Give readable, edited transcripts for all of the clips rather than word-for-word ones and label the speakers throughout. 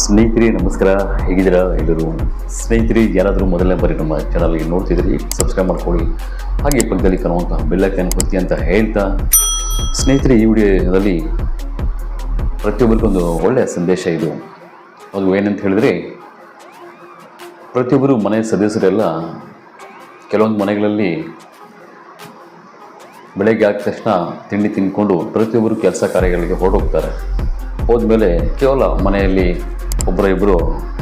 Speaker 1: ಸ್ನೇಹಿತರೆ ನಮಸ್ಕಾರ, ಹೇಗಿದ್ದೀರಾ ಎಲ್ಲರೂ? ಸ್ನೇಹಿತರೆ, ಯಾರಾದರೂ ಮೊದಲನೇ ಬಾರಿ ನಮ್ಮ ಚಾನಲ್ಗೆ ನೋಡ್ತಿದ್ರಿ ಸಬ್ಸ್ಕ್ರೈಬ್ ಮಾಡ್ಕೊಳ್ಳಿ, ಹಾಗೆ ಪಕ್ಕದಲ್ಲಿ ಕಾಣುವಂತಹ ಬೆಲ್ಲೈಕನ್ ಒತ್ತಿ ಅಂತ ಹೇಳ್ತಾ, ಸ್ನೇಹಿತರೆ ಈ ವಿಡಿಯೋದಲ್ಲಿ ಪ್ರತಿಯೊಬ್ಬರಿಗೊಂದು ಒಳ್ಳೆಯ ಸಂದೇಶ ಇದು. ಅದು ಏನಂತ ಹೇಳಿದ್ರೆ, ಪ್ರತಿಯೊಬ್ಬರು ಮನೆ ಸದಸ್ಯರೆಲ್ಲ ಕೆಲವೊಂದು ಮನೆಗಳಲ್ಲಿ ಬೆಳಗ್ಗೆ ಆದ ತಕ್ಷಣ ತಿಂಡಿ ತಿಂದ್ಕೊಂಡು ಪ್ರತಿಯೊಬ್ಬರು ಕೆಲಸ ಕಾರ್ಯಗಳಿಗೆ ಹೊರಡೋಗ್ತಾರೆ. ಹೋದ್ಮೇಲೆ ಕೇವಲ ಮನೆಯಲ್ಲಿ ಒಬ್ಬರ ಇಬ್ಬರು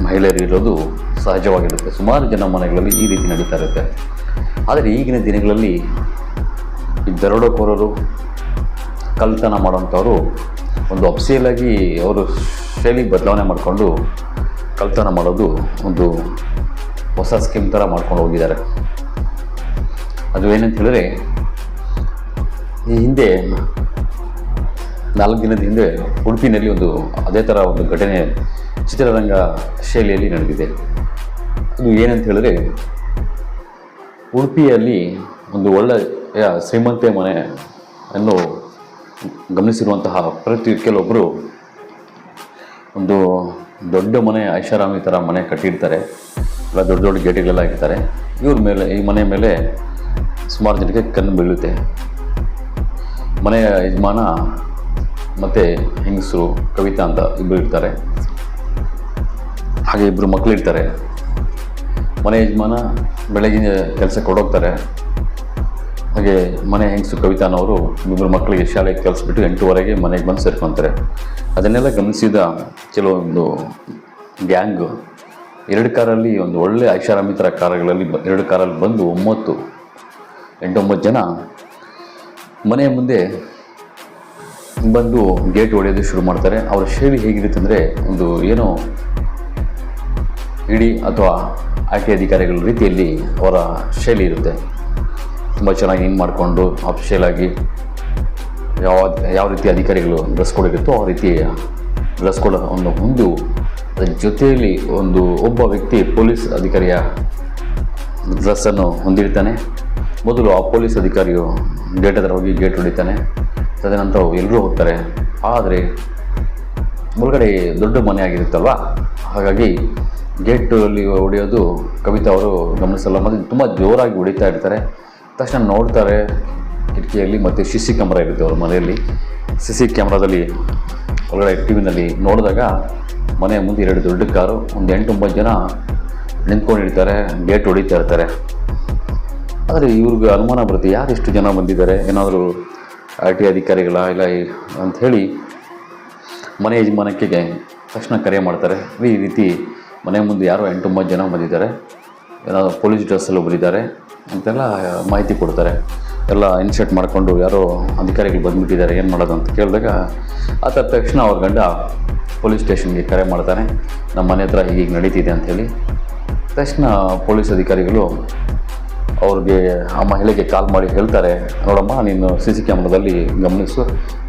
Speaker 1: ಮಹಿಳೆಯರು ಇರೋದು ಸಹಜವಾಗಿರುತ್ತೆ. ಸುಮಾರು ಜನ ಮನೆಗಳಲ್ಲಿ ಈ ರೀತಿ ನಡೀತಾ ಇರುತ್ತೆ. ಆದರೆ ಈಗಿನ ದಿನಗಳಲ್ಲಿ ಈ ದರೋಡೆಕೋರರು, ಕಳ್ಳತನ ಮಾಡೋಂಥವ್ರು ಒಂದು ಅಫ್ಸಿಯಲಾಗಿ ಅವರು ಶೈಲಿ ಬದಲಾವಣೆ ಮಾಡಿಕೊಂಡು ಕಳ್ಳತನ ಮಾಡೋದು ಒಂದು ಹೊಸ ಸ್ಕೀಮ್ ಥರ ಮಾಡ್ಕೊಂಡು ಹೋಗಿದ್ದಾರೆ. ಅದು ಏನಂತ ಹೇಳಿದ್ರೆ, ಈ ಹಿಂದೆ 4 ದಿನದ ಹಿಂದೆ ಉಡುಪಿನಲ್ಲಿ ಅದೇ ಥರ ಒಂದು ಘಟನೆ ಚಿತ್ರರಂಗ ಶೈಲಿಯಲ್ಲಿ ನಡೆದಿದೆ. ಅದು ಏನಂತ ಹೇಳಿದ್ರೆ, ಉಡುಪಿಯಲ್ಲಿ ಒಂದು ಒಳ್ಳೆಯ ಶ್ರೀಮಂತೆ ಮನೆಯನ್ನು ಗಮನಿಸಿರುವಂತಹ ಕೆಲವೊಬ್ಬರು ಒಂದು ದೊಡ್ಡ ಮನೆ, ಐಷಾರಾಮಿ ಥರ ಮನೆ ಕಟ್ಟಿರ್ತಾರೆ. ಎಲ್ಲ ದೊಡ್ಡ ದೊಡ್ಡ ಗೇಟ್ಗಳೆಲ್ಲ ಇರ್ತಾರೆ. ಈ ಮನೆ ಮೇಲೆ ಸುಮಾರು ಜನಕ್ಕೆ ಕಣ್ಣು ಬೀಳುತ್ತೆ. ಮನೆಯ ಯಜಮಾನ ಮತ್ತು ಹೆಂಗಸರು ಕವಿತಾ ಅಂತ ಇಬ್ಬರು ಇರ್ತಾರೆ. ಹಾಗೆ ಇಬ್ಬರು ಮಕ್ಕಳಿರ್ತಾರೆ. ಮನೆ ಯಜಮಾನ ಬೆಳಗಿನ ಕೆಲಸಕ್ಕೆ ಹೊರಡೋಗ್ತಾರೆ. ಹಾಗೆ ಮನೆ ಹೆಂಗಸು ಕವಿತಾನವರು ಇಬ್ಬರು ಮಕ್ಕಳಿಗೆ ಶಾಲೆಗೆ ಕಳಿಸ್ಬಿಟ್ಟು 8:15 ಮನೆಗೆ ಬಂದು ಸೇರ್ಕೊತಾರೆ. ಅದನ್ನೆಲ್ಲ ಗಮನಿಸಿದ ಕೆಲವೊಂದು ಗ್ಯಾಂಗ್ 2 ಕಾರಲ್ಲಿ, ಒಂದು ಒಳ್ಳೆ ಐಷಾರಾಮಿ ಥರ ಕಾರುಗಳಲ್ಲಿ 2 ಕಾರಲ್ಲಿ ಬಂದು 8-9 ಜನ ಮನೆಯ ಮುಂದೆ ಬಂದು ಗೇಟ್ ಹೊಡೆಯೋದು ಶುರು ಮಾಡ್ತಾರೆ. ಅವರ ಶೈಲಿ ಹೇಗಿರುತ್ತೆ ಅಂದರೆ, ಒಂದು ಏನೋ ಇಡಿ ಅಥವಾ IT ಅಧಿಕಾರಿಗಳ ರೀತಿಯಲ್ಲಿ ಅವರ ಶೈಲಿ ಇರುತ್ತೆ. ತುಂಬ ಚೆನ್ನಾಗಿ ಮಾಡಿಕೊಂಡು ಅಫಿಷಿಯಲಾಗಿ ಯಾವ ರೀತಿ ಅಧಿಕಾರಿಗಳು ಡ್ರೆಸ್ ಕೋಡ್ ಇರುತ್ತೋ ಆ ರೀತಿ ಡ್ರೆಸ್ ಕೋಡ್ ಹೊಂದು, ಅದರ ಜೊತೆಯಲ್ಲಿ ಒಬ್ಬ ವ್ಯಕ್ತಿ ಪೊಲೀಸ್ ಅಧಿಕಾರಿಯ ಡ್ರೆಸ್ಸನ್ನು ಹೊಂದಿರ್ತಾನೆ. ಮೊದಲು ಆ ಪೊಲೀಸ್ ಅಧಿಕಾರಿಯು ಗೇಟ್ ಹತ್ರ ಹೋಗಿ ಗೇಟ್ ಹೊಡಿತಾನೆ. ತದನಂತರ ಎಲ್ಲರೂ ಹೋಗ್ತಾರೆ. ಆದರೆ ಒಳಗಡೆ ದೊಡ್ಡ ಮನೆ ಆಗಿರುತ್ತಲ್ವ, ಹಾಗಾಗಿ ಗೇಟಲ್ಲಿ ಹೊಡೆಯೋದು ಕವಿತಾ ಅವರು ಗಮನಿಸಲ್ಲ. ಮತ್ತು ತುಂಬ ಜೋರಾಗಿ ಹೊಡಿತಾ ಇರ್ತಾರೆ. ತಕ್ಷಣ ನೋಡ್ತಾರೆ ಕಿಟಕಿಯಲ್ಲಿ, ಮತ್ತು CC ಕ್ಯಾಮ್ರಾ ಇರುತ್ತೆ ಅವ್ರ ಮನೆಯಲ್ಲಿ. CC ಕ್ಯಾಮ್ರಾದಲ್ಲಿ ಒಳಗಡೆ TV ನೋಡಿದಾಗ ಮನೆಯ ಮುಂದೆ 2 ದೊಡ್ಡ ಕಾರು, ಒಂದು 8-9 ಜನ ನಿಂತ್ಕೊಂಡಿರ್ತಾರೆ, ಗೇಟ್ ಹೊಡಿತಾ ಇರ್ತಾರೆ. ಆದರೆ ಇವ್ರಿಗೆ ಅನುಮಾನ ಬರುತ್ತೆ, ಯಾರು ಇಷ್ಟು ಜನ ಬಂದಿದ್ದಾರೆ, ಏನಾದರೂ IT ಅಧಿಕಾರಿಗಳ ಇಲ್ಲ ಅಂಥೇಳಿ ಮನೆ ಯಜಮಾನಕ್ಕೆ ತಕ್ಷಣ ಕರೆ ಮಾಡ್ತಾರೆ. ಈ ರೀತಿ ಮನೆ ಮುಂದೆ ಯಾರೋ 8-9 ಜನ ಬಂದಿದ್ದಾರೆ, ಏನಾದರೂ ಪೊಲೀಸ್ ಡ್ರೆಸ್ಸಲ್ಲಿ ಬಂದಿದ್ದಾರೆ ಅಂತೆಲ್ಲ ಮಾಹಿತಿ ಕೊಡ್ತಾರೆ. ಎಲ್ಲ ಇನ್ಶರ್ಟ್ ಮಾಡಿಕೊಂಡು ಯಾರೋ ಅಧಿಕಾರಿಗಳು ಬಂದುಬಿಟ್ಟಿದ್ದಾರೆ, ಏನು ಮಾಡೋದು ಅಂತ ಕೇಳಿದಾಗ ಆತ ತಕ್ಷಣ ಅವ್ರ ಗಂಡ ಪೊಲೀಸ್ ಸ್ಟೇಷನ್ಗೆ ಕರೆ ಮಾಡ್ತಾನೆ. ನಮ್ಮ ಮನೆ ಹತ್ರ ಹೀಗೆ ನಡೀತಿದೆ ಅಂಥೇಳಿ. ತಕ್ಷಣ ಪೊಲೀಸ್ ಅಧಿಕಾರಿಗಳು ಅವ್ರಿಗೆ, ಆ ಮಹಿಳೆಗೆ ಕಾಲ್ ಮಾಡಿ ಹೇಳ್ತಾರೆ, ನೋಡಮ್ಮ, ನೀನು CC ಕ್ಯಾಮ್ರಾದಲ್ಲಿ ಗಮನಿಸು,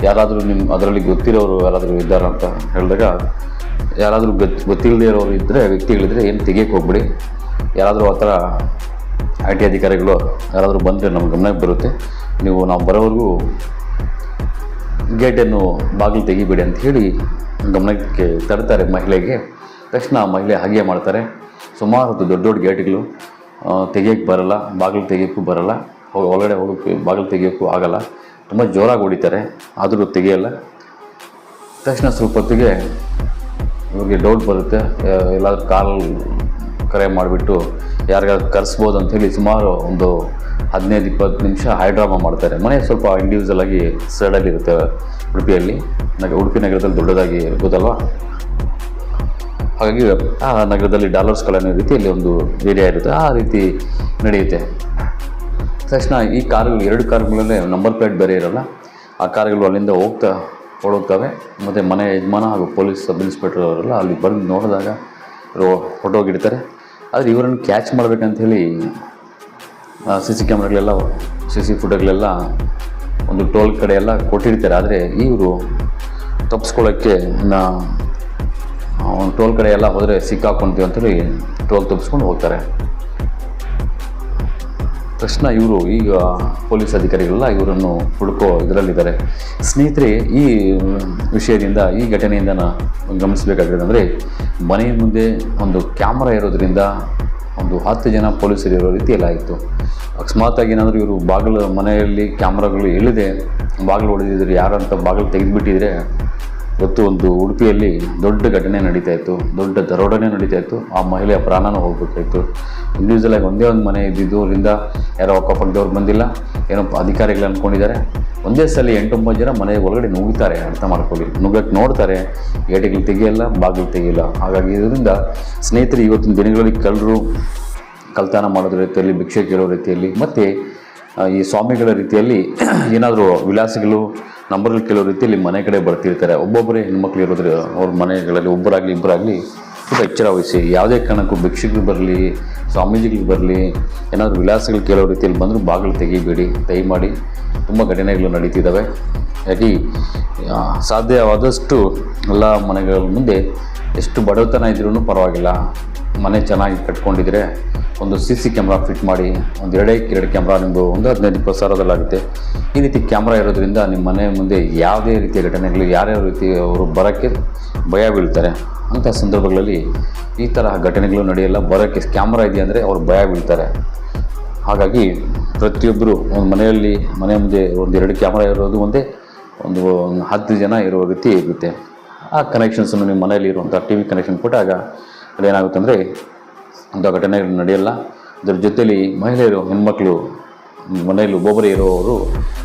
Speaker 1: ಯಾರಾದರೂ ಅದರಲ್ಲಿ ಗೊತ್ತಿರೋರು ಯಾರಾದರೂ ಇದ್ದಾರೆ ಅಂತ ಹೇಳಿದಾಗ, ಯಾರಾದರೂ ಗೊತ್ತಿಲ್ಲದೆ ಇರೋರು ಇದ್ದರೆ, ವ್ಯಕ್ತಿಗಳಿದ್ದರೆ ಏನು ತೆಗಿಯೋಕ್ಕೆ ಹೋಗ್ಬಿಡಿ. ಯಾರಾದರೂ ಆ ಥರ IT ಅಧಿಕಾರಿಗಳು ಯಾರಾದರೂ ಬಂದರೆ ನಮ್ಮ ಗಮನಕ್ಕೆ ಬರುತ್ತೆ, ನಾವು ಬರೋವರೆಗೂ ಗೇಟನ್ನು ಬಾಗಿಲು ತೆಗಿಬೇಡಿ ಅಂತ ಹೇಳಿ ಗಮನಕ್ಕೆ ತರ್ತಾರೆ ಮಹಿಳೆಗೆ. ತಕ್ಷಣ ಮಹಿಳೆ ಹಾಗೆ ಮಾಡ್ತಾರೆ. ಸುಮಾರು ದೊಡ್ಡ ದೊಡ್ಡ ಗೇಟ್ಗಳು ತೆಗಿಯೋಕ್ಕೆ ಬರಲ್ಲ, ಬಾಗಿಲು ತೆಗಿಯೋಕ್ಕೂ ಬರಲ್ಲ, ಒಳಗಡೆ ಹೋಗೋಕ್ಕೆ ಬಾಗಿಲು ತೆಗಿಯೋಕ್ಕೂ ಆಗಲ್ಲ. ತುಂಬ ಜೋರಾಗಿ ಹೊಡಿತಾರೆ, ಆದರೂ ತೆಗಿಯಲ್ಲ. ತಕ್ಷಣ ಸ್ವಲ್ಪ ಹೊತ್ತಿಗೆ ಇವ್ರಿಗೆ ಡೌಟ್ ಬರುತ್ತೆ, ಎಲ್ಲಾದರೂ ಕಾಲ್ ಕರೆ ಮಾಡಿಬಿಟ್ಟು ಯಾರಿಗಾದ್ರು ಕರೆಸ್ಬೋದು ಅಂಥೇಳಿ ಸುಮಾರು ಒಂದು 15-20 ನಿಮಿಷ ಹೈಡ್ರಾಮಾ ಮಾಡ್ತಾರೆ. ಮನೆ ಸ್ವಲ್ಪ ಇಂಡಿವಿಜುವಲ್ ಆಗಿ ಸೈಡಲ್ಲಿರುತ್ತೆ ಉಡುಪಿಯಲ್ಲಿ. ಉಡುಪಿ ನಗರದಲ್ಲಿ ದೊಡ್ಡದಾಗಿ ಇರ್ಬೋದಲ್ವ, ಹಾಗಾಗಿ ಆ ನಗರದಲ್ಲಿ ಡಾಲರ್ಸ್ ಕಾಲೋನಿ ರೀತಿಯಲ್ಲಿ ಒಂದು ಏರಿಯಾ ಇರುತ್ತೆ, ಆ ರೀತಿ ನಡೆಯುತ್ತೆ. ತಕ್ಷಣ ಈ ಕಾರುಗಳು 2 ಕಾರುಗಳಲ್ಲೇ ನಂಬರ್ ಪ್ಲೇಟ್ ಬೇರೆ ಇರೋಲ್ಲ. ಆ ಕಾರುಗಳು ಅಲ್ಲಿಂದ ಓಡೋಗ್ತವೆ. ಮತ್ತು ಮನೆ ಯಜಮಾನ ಹಾಗೂ ಪೊಲೀಸ್ ಸಬ್ ಇನ್ಸ್ಪೆಕ್ಟರ್ ಅವರೆಲ್ಲ ಅಲ್ಲಿ ಬಂದು ನೋಡಿದಾಗ ಹೊರಟೋಗಿರ್ತಾರೆ. ಆದರೆ ಇವರನ್ನು ಕ್ಯಾಚ್ ಮಾಡಬೇಕಂತ ಸಿ ಸಿ ಕ್ಯಾಮ್ರಾಗಳೆಲ್ಲ ಸಿ ಸಿ ಫುಟೇಜ್ಗಳೆಲ್ಲ ಒಂದು ಟೋಲ್ ಕಡೆ ಎಲ್ಲ ಕೊಟ್ಟಿರ್ತಾರೆ. ಆದರೆ ಇವರು ತಪ್ಪಿಸ್ಕೊಳ್ಳೋಕ್ಕೆ ಒಂದು ಟೋಲ್ ಕಡೆ ಎಲ್ಲ ಹೋದರೆ ಸಿಕ್ಕಾಕೊಂತೀವಿ ಅಂತೇಳಿ ಟೋಲ್ ತಪ್ಪಿಸ್ಕೊಂಡು ಹೋಗ್ತಾರೆ. ತಕ್ಷಣ ಇವರು ಈಗ ಪೊಲೀಸ್ ಅಧಿಕಾರಿಗಳೆಲ್ಲ ಇವರನ್ನು ಹುಡುಕೋ ಇದರಲ್ಲಿದ್ದಾರೆ. ಸ್ನೇಹಿತರೆ, ಈ ವಿಷಯದಿಂದ, ಈ ಘಟನೆಯಿಂದ ಗಮನಿಸಬೇಕಾಗಿದೆ ಅಂದರೆ, ಮನೆ ಮುಂದೆ ಒಂದು ಕ್ಯಾಮ್ರಾ ಇರೋದ್ರಿಂದ ಒಂದು 10 ಜನ ಪೊಲೀಸರು ಇರೋ ರೀತಿಯಲ್ಲಿ ಆಯಿತು. ಅಕಸ್ಮಾತಾಗಿ ಏನಾದರೂ ಇವರು ಮನೆಯಲ್ಲಿ ಕ್ಯಾಮ್ರಾಗಳು ಇಳಿದೆ ಬಾಗಿಲು ಹೊಡೆದಿದ್ರು, ಯಾರಂತ ಬಾಗಿಲು ತೆಗೆದುಬಿಟ್ಟಿದ್ರೆ ಇವತ್ತು ಒಂದು ಉಡುಪಿಯಲ್ಲಿ ದೊಡ್ಡ ಘಟನೆ ನಡೀತಾ ಇತ್ತು, ದೊಡ್ಡ ದರೋಡನೆ ನಡೀತಾ ಇತ್ತು. ಆ ಮಹಿಳೆಯ ಪ್ರಾಣನೂ ಹೋಗಬೇಕಾಯಿತು. ಇಂಡಿವಿಜುವಲಾಗಿ ಒಂದೇ ಒಂದು ಮನೆ ಇದ್ದಿದ್ದು, ಅವರಿಂದ ಯಾರೋ ಅಕ್ಕಪಕ್ಕದವ್ರು ಬಂದಿಲ್ಲ, ಏನೋ ಅಧಿಕಾರಿಗಳು ಅಂದ್ಕೊಂಡಿದ್ದಾರೆ. ಒಂದೇ ಸಲ 8-9 ಜನ ಮನೆ ಒಳಗಡೆ ನುಗ್ಗುತ್ತಾರೆ. ಅರ್ಥ ಮಾಡ್ಕೊಳ್ಳಿ, ನುಗ್ಗಕ್ಕೆ ನೋಡ್ತಾರೆ, ಗೇಟಿಗಳು ತೆಗಿಯಲ್ಲ, ಬಾಗಿಲು ತೆಗಿಯಲ್ಲ. ಹಾಗಾಗಿ ಇದರಿಂದ ಸ್ನೇಹಿತರು, ಇವತ್ತಿನ ದಿನಗಳಲ್ಲಿ ಕಳ್ಳರು ಕಳ್ತನ ಮಾಡೋದ್ರ ರೀತಿಯಲ್ಲಿ, ಭಿಕ್ಷೆ ಕೇಳೋ ರೀತಿಯಲ್ಲಿ, ಮತ್ತು ಈ ಸ್ವಾಮಿಗಳ ರೀತಿಯಲ್ಲಿ ಏನಾದರೂ ವಿಳಾಸಗಳು ನಂಬರ್ಗಳು ಕೇಳೋ ರೀತಿಯಲ್ಲಿ ಮನೆ ಕಡೆ ಬರ್ತಿರ್ತಾರೆ. ಒಬ್ಬೊಬ್ಬರೇ ಹೆಣ್ಮಕ್ಳು ಇರೋದ್ರೆ ಅವ್ರ ಮನೆಗಳಲ್ಲಿ ಒಬ್ಬರಾಗಲಿ ಇಬ್ಬರಾಗಲಿ ತುಂಬ ಎಚ್ಚರ ವಹಿಸಿ. ಯಾವುದೇ ಕಾರಣಕ್ಕೂ ಭಿಕ್ಷೆಗಳು ಬರಲಿ, ಸ್ವಾಮೀಜಿಗಳು ಬರಲಿ, ಏನಾದರೂ ವಿಳಾಸಗಳು ಕೇಳೋ ರೀತಿಯಲ್ಲಿ ಬಂದರೂ ಬಾಗಿಲು ತೆಗಿಬೇಡಿ ದಯಮಾಡಿ. ತುಂಬ ಘಟನೆಗಳು ನಡೀತಿದ್ದಾವೆ. ಹಾಗಾಗಿ ಸಾಧ್ಯವಾದಷ್ಟು ಎಲ್ಲ ಮನೆಗಳ ಮುಂದೆ ಎಷ್ಟು ಬಡತನ ಇದ್ರೂ ಪರವಾಗಿಲ್ಲ, ಮನೆ ಚೆನ್ನಾಗಿ ಕಟ್ಕೊಂಡಿದ್ರೆ ಒಂದು ಸಿ ಸಿ ಕ್ಯಾಮ್ರಾ ಫಿಟ್ ಮಾಡಿ, ಒಂದು 2 ಕ್ಯಾಮ್ರಾ ನಿಮ್ಮದು ಒಂದು 15-20 ಸಾವಿರದಲ್ಲಾಗುತ್ತೆ. ಈ ರೀತಿ ಕ್ಯಾಮ್ರಾ ಇರೋದ್ರಿಂದ ನಿಮ್ಮ ಮನೆ ಮುಂದೆ ಯಾವುದೇ ರೀತಿಯ ಘಟನೆಗಳು, ಯಾರ್ಯಾವ ರೀತಿ ಅವರು ಬರೋಕ್ಕೆ ಭಯ ಬೀಳ್ತಾರೆ. ಅಂಥ ಸಂದರ್ಭಗಳಲ್ಲಿ ಈ ತರಹ ಘಟನೆಗಳು ನಡೆಯಲ್ಲ. ಬರೋಕ್ಕೆ ಕ್ಯಾಮ್ರಾ ಇದೆ ಅಂದರೆ ಅವರು ಭಯ ಬೀಳ್ತಾರೆ. ಹಾಗಾಗಿ ಪ್ರತಿಯೊಬ್ಬರು ಒಂದು ಮನೆ ಮುಂದೆ ಒಂದು 2 ಕ್ಯಾಮ್ರಾ ಇರೋದು ಒಂದೇ, ಒಂದು 10 ಜನ ಇರೋ ರೀತಿ ಇರುತ್ತೆ. ಆ ಕನೆಕ್ಷನ್ಸನ್ನು ನಿಮ್ಮ ಮನೆಯಲ್ಲಿ ಇರುವಂಥ TV ಕನೆಕ್ಷನ್ ಕೊಟ್ಟಾಗ ಅದೇನಾಗುತ್ತೆ ಅಂದರೆ ಅಂಥ ಘಟನೆಗಳು ನಡೆಯಲ್ಲ. ಅದರ ಜೊತೆಯಲ್ಲಿ ಮಹಿಳೆಯರು, ಹೆಣ್ಮಕ್ಳು ಮನೆಯಲ್ಲಿ ಒಬ್ಬೊಬ್ಬರೇ ಇರೋವರು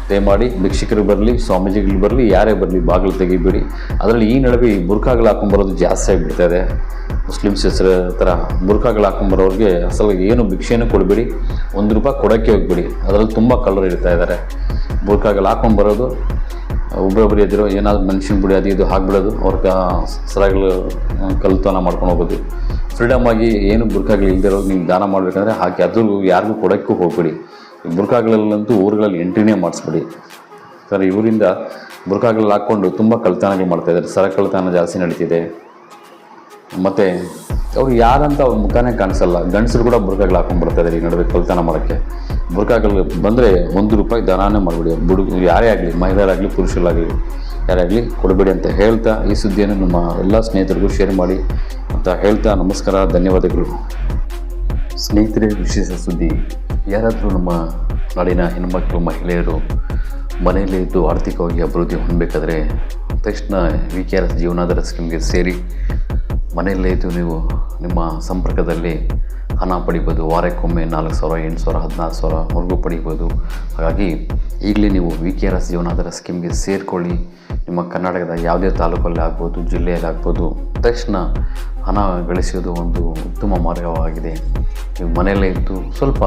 Speaker 1: ದಯಮಾಡಿ ಭಿಕ್ಷುಕರು ಬರಲಿ, ಸ್ವಾಮೀಜಿಗಳು ಬರಲಿ, ಯಾರೇ ಬರಲಿ ಬಾಗಿಲು ತೆಗಿಬೇಡಿ. ಅದರಲ್ಲಿ ಈ ನಡುವೆ ಬುರ್ಕಾಗಳು ಹಾಕೊಂಬರೋದು ಜಾಸ್ತಿ ಆಗಿಬಿಡ್ತಾ ಇದೆ. ಮುಸ್ಲಿಮ್ಸ್ ಹೆಸರು ಥರ ಬುರ್ಕಾಗಳು ಹಾಕೊಂಬರೋರಿಗೆ ಅಸಲಿಗೆ ಏನು ಭಿಕ್ಷೆನೂ ಕೊಡಬೇಡಿ, ₹1 ಕೊಡೋಕ್ಕೆ ಹೋಗ್ಬೇಡಿ. ಅದರಲ್ಲಿ ತುಂಬ ಕಳ್ಳರು ಇರ್ತಾ ಇದ್ದಾರೆ. ಬುರ್ಕಾಗಳು ಹಾಕೊಂಬರೋದು, ಒಬ್ಬೊಬ್ಬರು ಎದುರು ಏನಾದರೂ ಮನುಷ್ಯನ ಬಿಡಿ ಅದು ಇದು ಹಾಕ್ಬಿಡೋದು, ಅವ್ರ ಸರಗಳು ಕಳ್ತನ ಮಾಡ್ಕೊಂಡು ಹೋಗೋದು. ಫ್ರೀಡಮ್ ಆಗಿ ಏನು ಬುರ್ಕಾಗಳು ಇಲ್ದಿರೋ ನೀವು ದಾನ ಮಾಡಬೇಕಂದ್ರೆ ಹಾಕಿ, ಅದು ಯಾರಿಗೂ ಕೊಡೋಕ್ಕೂ ಹೋಗ್ಬೇಡಿ. ಬುರ್ಕಾಗಳಲ್ಲಂತೂ ಊರುಗಳಲ್ಲಿ ಎಂಟ್ರಿನೇ ಮಾಡಿಸ್ಬೇಡಿ. ಸರ್, ಇವರಿಂದ ಬುರ್ಕಾಗಳು ಹಾಕ್ಕೊಂಡು ತುಂಬ ಕಳ್ತನಗಳು ಮಾಡ್ತಾಯಿದ್ದಾರೆ. ಸರ ಕಳ್ತನ ಜಾಸ್ತಿ ನಡೀತಿದೆ. ಮತ್ತು ಅವ್ರು ಯಾರಂತ ಅವ್ರ ಮುಖಾನೇ ಕಾಣಿಸಲ್ಲ. ಗಂಡಸರು ಕೂಡ ಬುರ್ಕಾಗಳು ಹಾಕೊಂಡ್ಬರ್ತಾಯಿದ್ದಾರೆ ಈ ನಡುವೆ ಕಳ್ತನ ಮಾಡೋಕ್ಕೆ. ಬುರ್ಕಾಗಳು ಬಂದರೆ ₹1 ದಾನನೇ ಮಾಡಿಬಿಡಿ. ಯಾರೇ ಆಗಲಿ, ಮಹಿಳೆಯರಾಗಲಿ ಪುರುಷರಾಗಲಿ ಯಾರೇ ಆಗಲಿ ಕೊಡಬೇಡಿ ಅಂತ ಹೇಳ್ತಾ, ಈ ಸುದ್ದಿಯನ್ನು ನಮ್ಮ ಎಲ್ಲ ಸ್ನೇಹಿತರಿಗೂ ಶೇರ್ ಮಾಡಿ ಅಂತ ಹೇಳ್ತಾ ನಮಸ್ಕಾರ, ಧನ್ಯವಾದಗಳು. ಸ್ನೇಹಿತರೆ, ವಿಶೇಷ ಸುದ್ದಿ. ಯಾರಾದರೂ ನಮ್ಮ ನಾಡಿನ ಹೆಣ್ಮಕ್ಳು, ಮಹಿಳೆಯರು ಮನೆಯಲ್ಲೇ ಇದ್ದು ಆರ್ಥಿಕವಾಗಿ ಅಭಿವೃದ್ಧಿ ಹೊಂದಬೇಕಾದ್ರೆ ತಕ್ಷಣ VKRS ಜೀವನಾಧಾರ ಸ್ಕೀಮ್ಗೆ ಸೇರಿ ಮನೆಯಲ್ಲೇ ಇದ್ದು ನೀವು ನಿಮ್ಮ ಸಂಪರ್ಕದಲ್ಲಿ ಹಣ ಪಡಿಬೋದು. ವಾರಕ್ಕೊಮ್ಮೆ 4,000, 8,000, 14,000ವರೆಗೂ ಪಡಿಬೋದು. ಹಾಗಾಗಿ ಈಗಲೇ ನೀವು VKRS ಜೀವನಾಧಾರ ಸ್ಕೀಮ್ಗೆ ಸೇರಿಕೊಳ್ಳಿ. ನಿಮ್ಮ ಕರ್ನಾಟಕದ ಯಾವುದೇ ತಾಲೂಕಲ್ಲಿ ಆಗ್ಬೋದು, ಜಿಲ್ಲೆಯಲ್ಲಿ ಆಗ್ಬೋದು, ತಕ್ಷಣ ಹಣ ಗಳಿಸೋದು ಒಂದು ಉತ್ತಮ ಮಾರ್ಗವಾಗಿದೆ. ನೀವು ಮನೆಯಲ್ಲೇ ಇದ್ದು ಸ್ವಲ್ಪ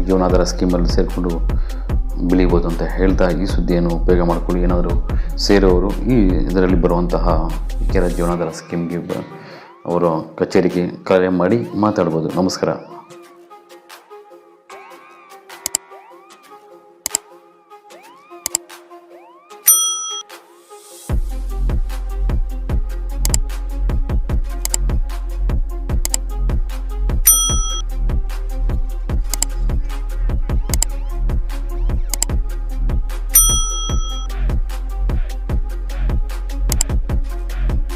Speaker 1: ಜೀವನಾಧಾರ ಸ್ಕೀಮಲ್ಲಿ ಸೇರಿಕೊಂಡು ಬೆಳೀಬೋದು ಅಂತ ಹೇಳ್ತಾ ಈ ಸುದ್ದಿಯನ್ನು ಉಪಯೋಗ ಮಾಡಿಕೊಳ್ಳಿ. ಏನಾದರೂ ಸೇರೋರು ಈ ಇದರಲ್ಲಿ ಬರುವಂತಹ VKRS ಜೀವನಾಧಾರ ಸ್ಕೀಮ್ಗೆ ಅವರ ಕಚೇರಿಗೆ ಕರೆ ಮಾಡಿ ಮಾತಾಡ್ಬೋದು. ನಮಸ್ಕಾರ.